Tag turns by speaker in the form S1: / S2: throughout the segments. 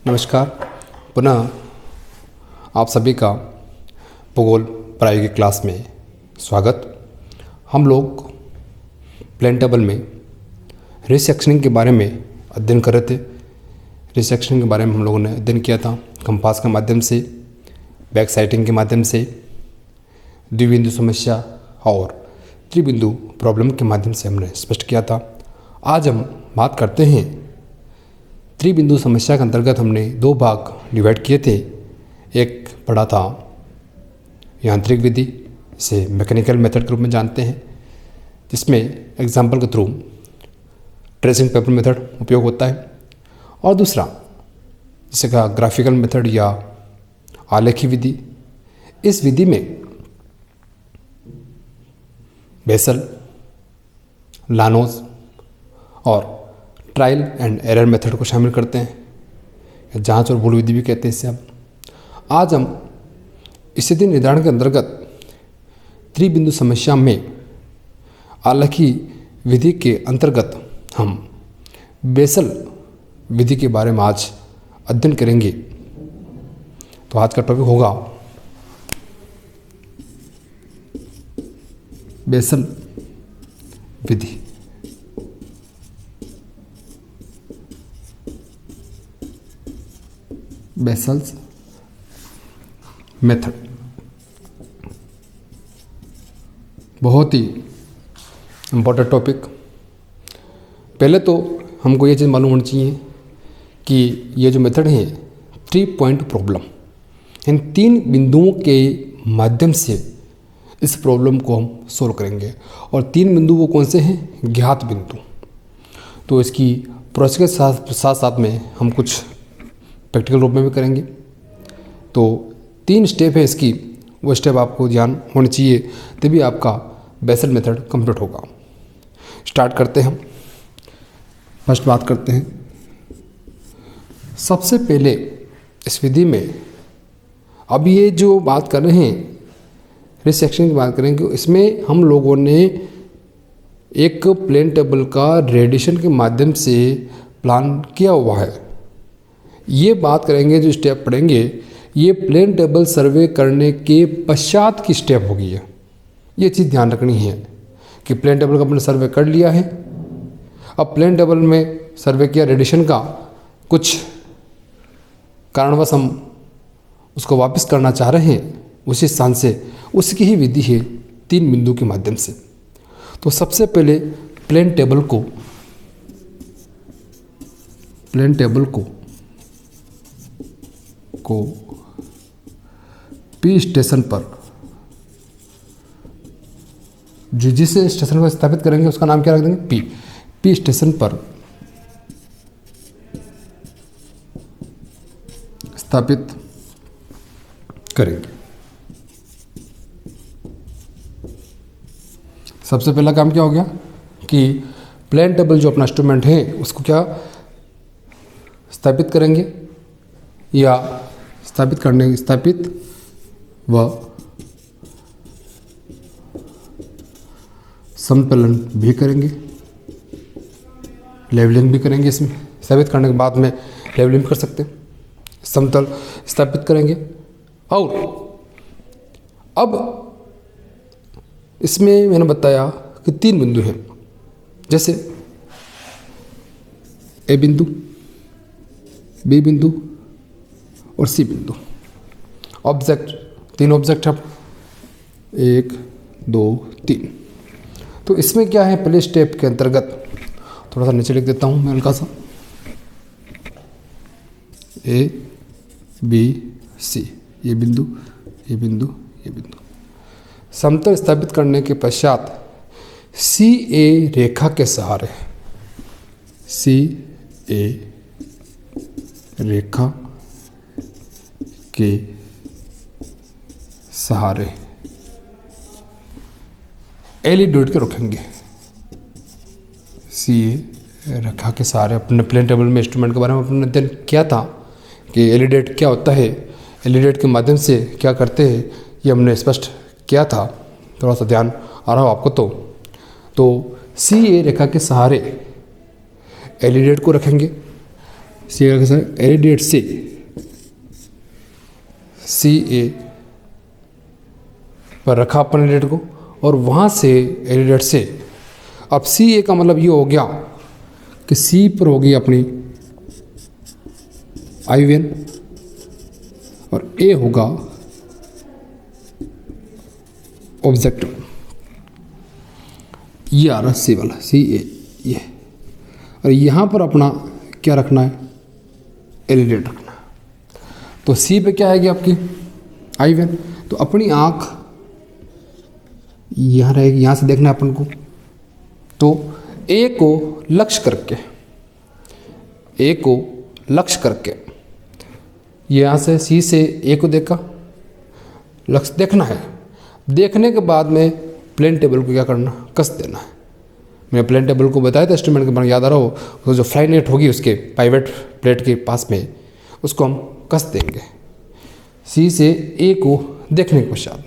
S1: नमस्कार। पुनः आप सभी का भूगोल प्रायोगिक क्लास में स्वागत। हम लोग प्लेन टेबल में रिसेक्शनिंग के बारे में अध्ययन कर रहे थे। रिसेक्शनिंग के बारे में हम लोगों ने अध्ययन किया था कंपास के माध्यम से, बैक साइटिंग के माध्यम से, द्विबिंदु समस्या और त्रिबिंदु प्रॉब्लम के माध्यम से हमने स्पष्ट किया था। आज हम बात करते हैं त्रिबिंदु समस्या के अंतर्गत हमने दो भाग डिवाइड किए थे। एक पढ़ा था यांत्रिक विधि, इसे मैकेनिकल मेथड के रूप में जानते हैं, जिसमें एग्जाम्पल के थ्रू ट्रेसिंग पेपर मेथड उपयोग होता है, और दूसरा जिसे कहा ग्राफिकल मेथड या आलेखी विधि। इस विधि में बेसल, लानोस और ट्रायल एंड एरर मेथड को शामिल करते हैं, जांच और भूल विधि भी कहते हैं इसे। आज हम स्थिति निर्धारण के अंतर्गत त्रिबिंदु समस्या में आलेखी विधि के अंतर्गत हम बेसल विधि के बारे में आज अध्ययन करेंगे। तो आज का टॉपिक होगा बेसल विधि। बेसल्स मेथड बहुत ही इम्पोर्टेंट टॉपिक। पहले तो हमको ये चीज़ मालूम होनी चाहिए कि ये जो मेथड है 3 पॉइंट प्रॉब्लम, इन 3 बिंदुओं के माध्यम से इस प्रॉब्लम को हम सोल्व करेंगे। और 3 बिंदु वो कौन से हैं? ज्ञात बिंदु। तो इसकी प्रोसेस के साथ साथ में हम कुछ प्रैक्टिकल रूप में भी करेंगे। तो 3 स्टेप है इसकी, वो स्टेप आपको ध्यान होने चाहिए, तभी आपका बेसल मेथड कंप्लीट होगा। स्टार्ट करते हैं हम। फर्स्ट बात करते हैं, सबसे पहले इस विधि में अब ये जो बात कर रहे हैं रिसेक्शन की बात करेंगे, इसमें हम लोगों ने एक प्लेन टेबल का रेडिएशन के माध्यम से प्लान किया हुआ है। ये बात करेंगे, जो स्टेप पढ़ेंगे ये प्लेन टेबल सर्वे करने के पश्चात की स्टेप होगी। ये चीज़ ध्यान रखनी है कि प्लेन टेबल का अपने सर्वे कर लिया है, अब प्लेन टेबल में सर्वे किया रेडिएशन का, कुछ कारणवश हम उसको वापस करना चाह रहे हैं उसी स्थान से, उसकी ही विधि है 3 बिंदु के माध्यम से। तो सबसे पहले प्लेन टेबल को पी स्टेशन पर, जिस स्टेशन पर स्थापित करेंगे उसका नाम क्या रख देंगे? पी स्टेशन पर स्थापित करेंगे। सबसे पहला काम क्या हो गया कि प्लेन टेबल जो अपना इंस्ट्रूमेंट है उसको क्या स्थापित करेंगे, या स्थापित व समतलन भी करेंगे, लेवलिंग भी करेंगे। इसमें स्थापित करने के बाद में लेवलिंग कर सकते हैं, समतल स्थापित करेंगे। और अब इसमें मैंने बताया कि 3 बिंदु हैं, जैसे ए बिंदु, बी बिंदु और सी बिंदु। ऑब्जेक्ट 3 ऑब्जेक्ट अब 1 2 3। तो इसमें क्या है, पहले स्टेप के अंतर्गत थोड़ा सा नीचे लिख देता हूँ मैं हल्का सा, ए बी सी, ये बिंदु, ये बिंदु, ये बिंदु। समतल स्थापित करने के पश्चात सी ए रेखा के सहारे, सी ए रेखा के सहारे एलिडेट के रखेंगे। सी ए रेखा के सहारे, अपने प्लेन टेबल में इंस्ट्रूमेंट के बारे में अपने अध्ययन किया था कि एलिडेट क्या होता है, एलिडेट के माध्यम से क्या करते हैं, ये हमने स्पष्ट किया था। थोड़ा सा ध्यान आ रहा हो आपको तो सी ए रेखा के सहारे एलिडेट को रखेंगे। सी का कैसा एलिडेट से सी ए पर रखा अपन एलिडेट को और वहाँ से एलिडेट से अब सी ए का मतलब ये हो गया कि सी पर होगी अपनी आई और ए होगा ऑब्जेक्टिव। ये आ रहा सी वाला सी ए ये, और यहाँ पर अपना क्या रखना है एलिडेट रखना है। तो सी पे क्या आएगी आपकी आई तो अपनी आँख यहाँ रहेगी, यहाँ से देखना है अपन को। तो ए को लक्ष्य करके यहाँ से सी से ए को देखा, लक्ष्य देखना है। देखने के बाद में प्लेन टेबल को क्या करना कस देना है। मैं प्लेन टेबल को बताया था इंस्ट्रूमेंट के बारे में, याद आ रहा हो, तो जो फ्लाई नेट होगी उसके पाइवेट प्लेट के पास में उसको हम कस देंगे। सी से ए को देखने के पश्चात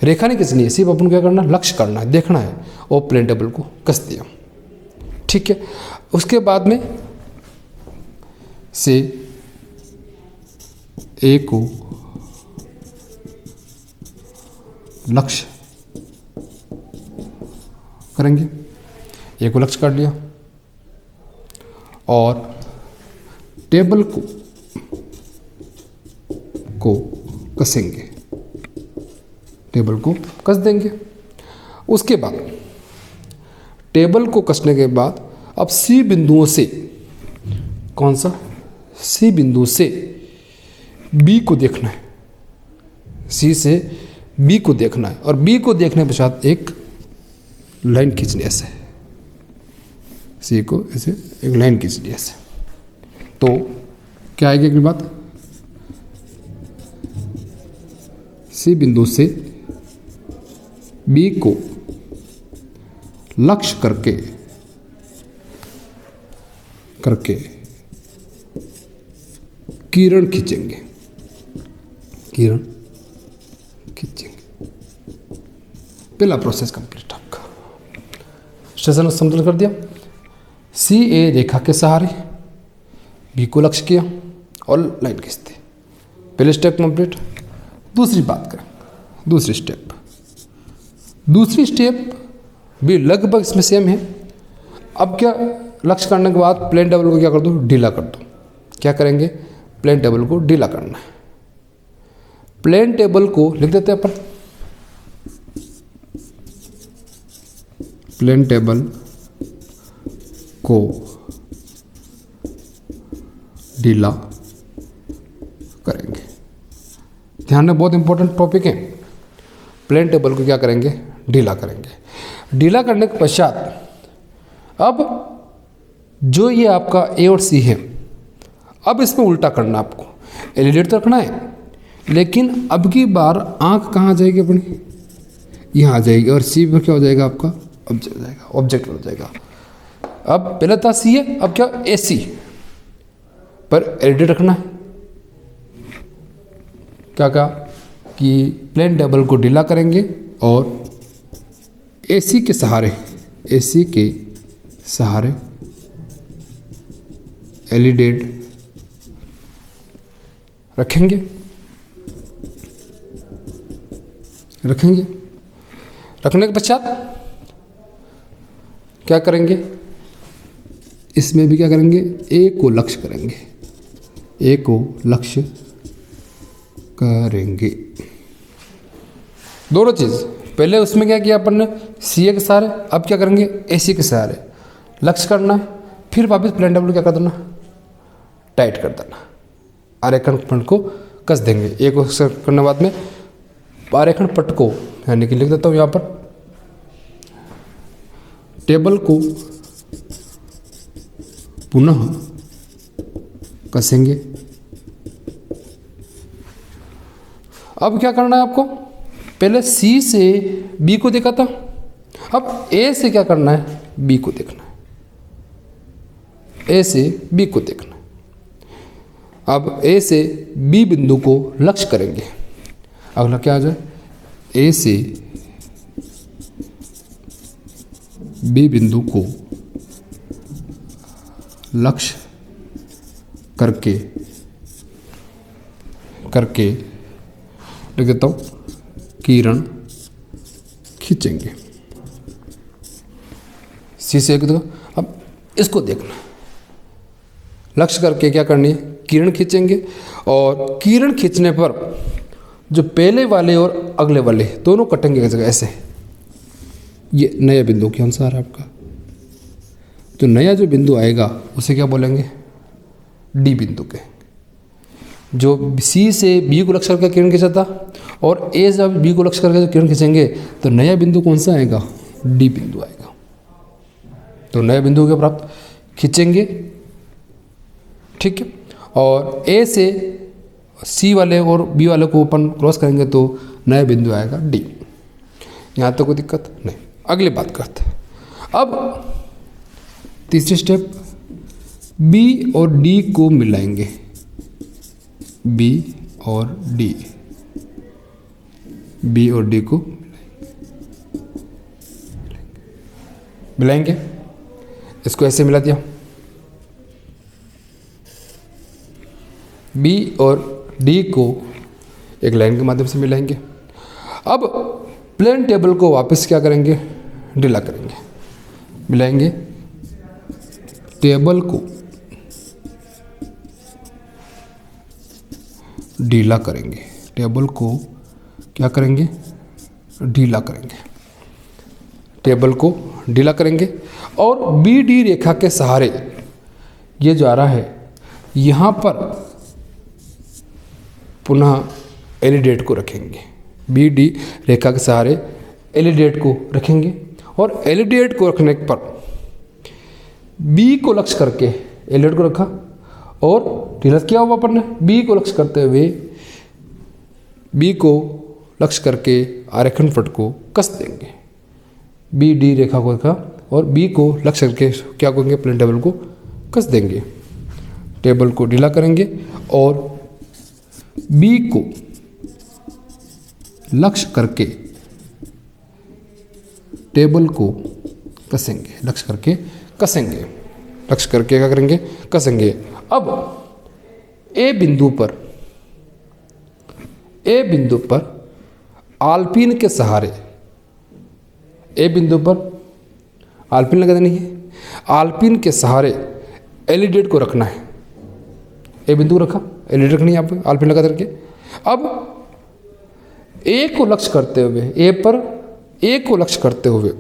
S1: रेखा नहीं खींचनी है, सिर्फ अपन को क्या करना लक्ष्य करना है, देखना है और प्लेन टेबल को कस दिया। ठीक है, उसके बाद में से ए को लक्ष्य करेंगे, ए को लक्ष्य कर लिया और टेबल को कसेंगे, टेबल को कस देंगे। उसके बाद टेबल को कसने के बाद अब सी बिंदुओं से कौन सा सी बिंदु से बी को देखना है, सी से बी को देखना है और बी को देखने के पश्चात एक लाइन खींचनी है ऐसे, सी को ऐसे एक लाइन खींचनी है ऐसे। तो क्या आएगी अगली बात, सी बिंदु से बी को लक्ष्य करके किरण खींचेंगे, पहला प्रोसेस कंप्लीट आपका। स्टेशन समतल कर दिया, सी ए रेखा के सहारे बी को लक्ष्य किया और लाइन खींच दी, पहले स्टेप कंप्लीट। दूसरी बात करें, दूसरी स्टेप भी लगभग इसमें सेम है। अब क्या लक्ष्य करने के बाद प्लेन टेबल को क्या कर दो ढीला कर दो। क्या करेंगे प्लेन टेबल को ढीला करना है। प्लेन टेबल को लिख देते हैं अपन, प्लेन टेबल को ढीला करेंगे। ध्यान में बहुत इंपॉर्टेंट टॉपिक है। प्लेन टेबल को क्या करेंगे ढीला करेंगे। ढीला करने के पश्चात अब जो ये आपका ए और सी है, अब इसमें उल्टा करना आपको। एलिडेट तो रखना है, लेकिन अब की बार आंख कहाँ आ जाएगी अपनी, यहाँ आ जाएगी और सी पर क्या हो जाएगा आपका ऑब्जेक्ट हो जाएगा। अब पहले था सी है, अब क्या ए सी पर एलिडेट रखना है। क्या कि प्लेन टेबल को ढीला करेंगे और एसी के सहारे एलिडेट रखेंगे। रखने के पश्चात क्या करेंगे, इसमें भी क्या करेंगे ए को लक्ष्य करेंगे। दोनों चीज़, पहले उसमें क्या किया अपन ने सी ए के सहारे, अब क्या करेंगे ए सी के सहारे लक्ष्य करना है। फिर वापस प्लेन टेबल क्या कर देना टाइट कर देना, आरेखण पट को कस देंगे। ए को करने बाद में आरेखण पट को यानी कि लिख देता हूँ यहाँ पर, टेबल को पुनः कसेंगे। अब क्या करना है आपको, पहले सी से बी को देखा था, अब ए से क्या करना है बी को देखना है, ए से बी को देखना है। अब ए से बी बिंदु को लक्ष्य करेंगे। अगला क्या आ जाए, ए से बी बिंदु को लक्ष्य करके लिख देता हूँ, किरण खींचेंगे सी से एक। अब इसको देखना, लक्ष्य करके क्या करनी है, किरण खींचेंगे, और किरण खींचने पर जो पहले वाले और अगले वाले दोनों कटेंगे एक जगह ऐसे। ये नया बिंदु के अनुसार आपका तो नया जो बिंदु आएगा उसे क्या बोलेंगे, डी बिंदु के। जो सी से बी को लक्ष्य करके किरण खींचा था और ए से बी को लक्ष्य करके जो किरण खींचेंगे तो नया बिंदु कौन सा आएगा, डी बिंदु आएगा। तो नए बिंदु के प्राप्त खींचेंगे, ठीक है, और ए से सी वाले और बी वाले को अपन क्रॉस करेंगे तो नया बिंदु आएगा डी। यहाँ तो कोई दिक्कत नहीं। अगली बात करते हैं। अब तीसरी स्टेप, बी और डी को मिलाएंगे, बी और डी को मिलाएंगे। इसको ऐसे मिला दिया, बी और डी को एक लाइन के माध्यम से मिलाएंगे। अब प्लेन टेबल को वापस क्या करेंगे, ढीला करेंगे, मिलाएंगे, टेबल को ढीला करेंगे, टेबल को क्या करेंगे, ढीला करेंगे, टेबल को ढीला करेंगे। और बी डी रेखा के सहारे ये जो आ रहा है यहाँ पर पुनः एलिडेट को रखेंगे, बी डी रेखा के सहारे एलिडेट को रखेंगे, और एलिडेट को रखने पर बी को लक्ष्य करके एलिडेट को रखा और ढीला किया हुआ अपन ने, बी को लक्ष्य करते हुए बी को लक्ष्य करके आरेखन पट को कस देंगे, बी डी रेखा को रखा और बी को लक्ष्य करके क्या करेंगे, प्लेन टेबल को कस देंगे, टेबल को ढीला करेंगे और बी को लक्ष्य करके टेबल को कसेंगे, लक्ष्य करके कसेंगे, लक्ष्य करके क्या करेंगे, कसेंगे। अब ए बिंदु पर आल्पिन के सहारे, ए बिंदु पर आल्पिन लगा देनी है, आल्पिन के सहारे एलिडेट को रखना है, ए बिंदु रखा, एलिडेट रखनी है आप आल्पिन लगा करके। अब ए को लक्ष्य करते हुए, ए को लक्ष्य करते हुए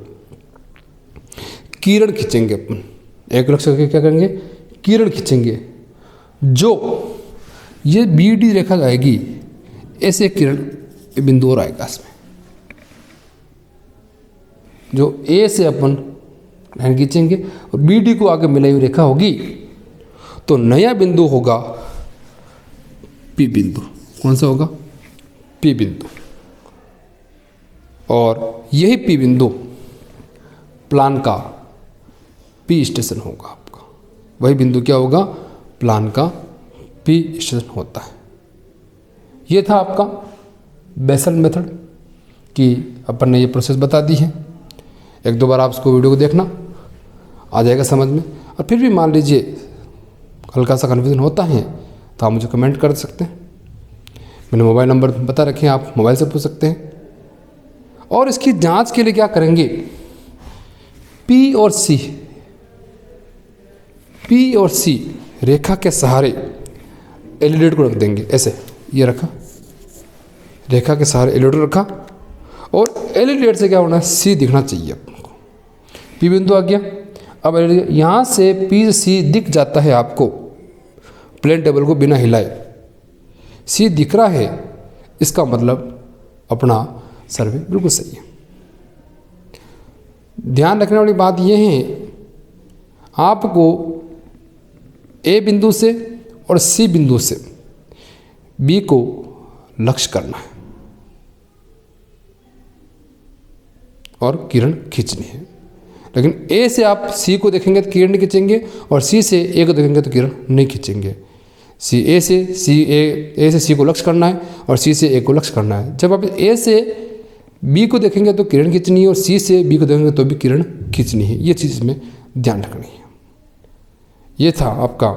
S1: किरण खींचेंगे अपन, ए को लक्ष्य करके क्या करेंगे, किरण खींचेंगे। जो ये बी डी रेखा आएगी ऐसे किरण बिंदु और आएगा इसमें, जो ए से अपन लाइन खींचेंगे और बी डी को आगे मिलाई हुई रेखा होगी तो नया बिंदु होगा पी बिंदु। कौन सा होगा, पी बिंदु। और यही पी बिंदु प्लान का पी स्टेशन होगा आपका, वही बिंदु क्या होगा, प्लान का पी स्टेशन होता है। ये था आपका बेसल मेथड कि अपन ने ये प्रोसेस बता दी है। एक दो बार आप इसको वीडियो को देखना, आ जाएगा समझ में। और फिर भी मान लीजिए हल्का सा कन्फ्यूजन होता है तो आप मुझे कमेंट कर सकते हैं, मैंने मोबाइल नंबर बता रखे हैं, आप मोबाइल से पूछ सकते हैं। और इसकी जांच के लिए क्या करेंगे, पी और सी रेखा के सहारे एलिडेट को रख देंगे ऐसे, ये रखा, रेखा के सहारे एलिडेट रखा और एलिडेट से क्या होना है, सी दिखना चाहिए आपको। पी बिंदु आ गया। अब यहाँ से पी सी दिख जाता है आपको प्लेन टेबल को बिना हिलाए, सी दिख रहा है, इसका मतलब अपना सर्वे बिल्कुल सही है। ध्यान रखने वाली बात यह है, आपको ए बिंदु से और सी बिंदु से बी को लक्ष्य करना है और किरण खींचनी है। लेकिन ए से आप सी को देखेंगे तो किरण नहीं खींचेंगे और सी से ए को देखेंगे तो किरण नहीं खींचेंगे। ए से सी को लक्ष्य करना है और सी से ए को लक्ष्य करना है। जब आप ए से बी को देखेंगे तो किरण खींचनी है और सी से बी को देखेंगे तो भी किरण खींचनी है। ये चीज़ इसमें ध्यान रखनी है। ये था आपका